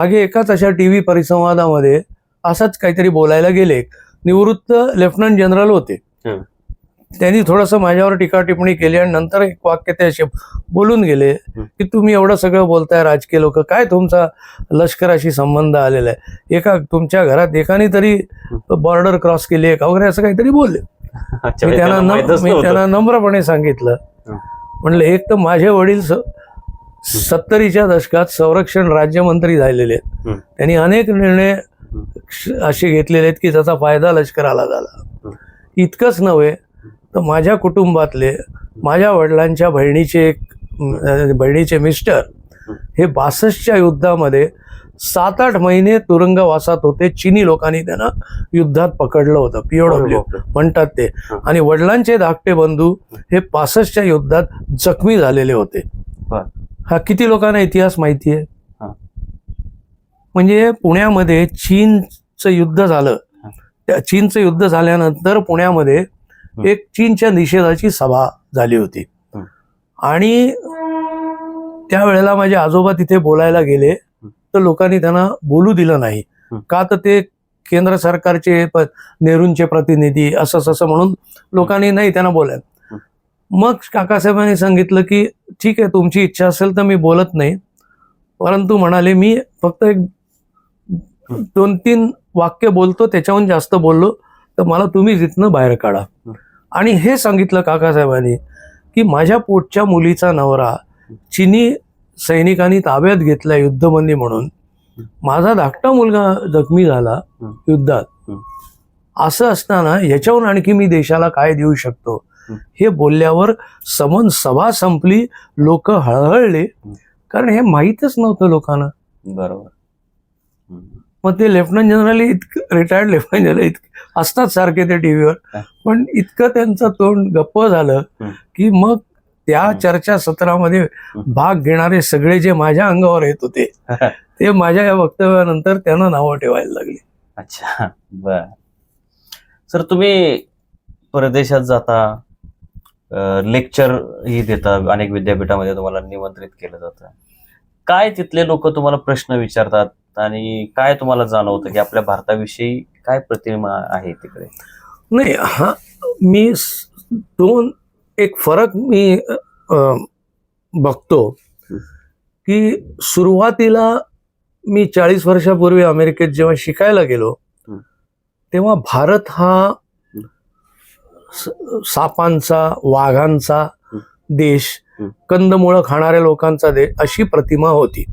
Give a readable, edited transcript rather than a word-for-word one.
मागे एकाच अशा टीव्ही परिसंवादामध्ये असंच काहीतरी बोलायला गेले. निवृत्त लेफ्टनंट जनरल होते. त्यांनी थोडंसं माझ्यावर टीका टिप्पणी केली आणि नंतर एक वाक्य ते असे बोलून गेले की तुम्ही एवढं सगळं बोलताय, राजकीय लोक, काय तुमचा लष्कराशी संबंध आलेला आहे, एका तुमच्या घरात एकाने तरी बॉर्डर क्रॉस केली आहे का वगैरे असं काहीतरी बोलले. मी त्यांना नम्रपणे सांगितलं, म्हणलं एक तर माझे वडील 70च्या दशकात संरक्षण राज्यमंत्री झालेले आहेत. त्यांनी अनेक निर्णय असे घेतलेले आहेत की त्याचा फायदा लष्कराला झाला. इतकंच नव्हे तर माझ्या कुटुंबातले माझ्या वडिलांच्या बहिणीचे मिस्टर हे 62च्या युद्धामध्ये 7-8 महिने तुरुंगवासात होते. चिनी लोकांनी त्यांना युद्धात पकडलं होतं, POW म्हणतात ते. आणि वडिलांचे धाकटे बंधू हे 65च्या युद्धात जखमी झालेले होते. हा किती लोकांना इतिहास माहिती आहे? म्हणजे पुण्यामध्ये चीनचं युद्ध झालं, त्या चीनचं युद्ध झाल्यानंतर पुण्यामध्ये एक चीनच्या निषेधाची सभा झाली होती आणि त्यावेळेला माझे आजोबा तिथे बोलायला गेले तर लोकांनी त्यांना बोलू दिलं नाही. का तर ते केंद्र सरकारचे नेहरूंचे प्रतिनिधी असं म्हणून लोकांनी नाही त्यांना बोलायला. मग काकासाहेबांनी सांगितलं की ठीक आहे, तुमची इच्छा असेल तर मी बोलत नाही, परंतु म्हणाले मी फक्त एक 2-3 वाक्य बोलतो, त्याच्याहून जास्त बोललो तर मला तुम्ही तिथनं बाहेर काढा. आणि हे सांगितलं काकासाहेबांनी की माझ्या पोटच्या मुलीचा नवरा चिनी सैनिकांनी ताब्यात घेतला युद्धबंदी म्हणून, माझा धाकटा मुलगा जखमी झाला युद्धात, असं असताना याच्याहून आणखी मी देशाला काय देऊ शकतो. हे बोलल्यावर सभा संपली, लोक हळहळले, कारण हे माहीतच नव्हतं लोकांना. बरोबर. मग ते lieutenant general retired lieutenant general असतात सारखे ते टीव्हीवर, पण इतकं त्यांचं तोंड गप्प झालं की मग त्या चर्चासत्रामध्ये भाग घेणारे सगळे जे माझ्या अंगावर येत होते ते माझ्या या वक्तव्यानंतर त्यांना नावं ठेवायला लागली. अच्छा, बर. सर, तुम्ही परदेशात जाता, लेक्चर ही देता, अनेक विद्यापीठामध्ये तुम्हाला निमंत्रित केलं जातं. काय तिथले लोक तुम्हाला प्रश्न विचारतात आणि काय तुम्हाला जाणवतं की आपल्या भारताविषयी काय प्रतिमा आहे तिकडे? नाही, हा मी एक फरक मी बघतो की सुरुवातीला मी 40 वर्षापूर्वी अमेरिकेत जेव्हा शिकायला गेलो तेव्हा भारत हा सापांचा, वाघांचा देश, कंदमुळं खाणाऱ्या लोकांचा देश अशी प्रतिमा होती.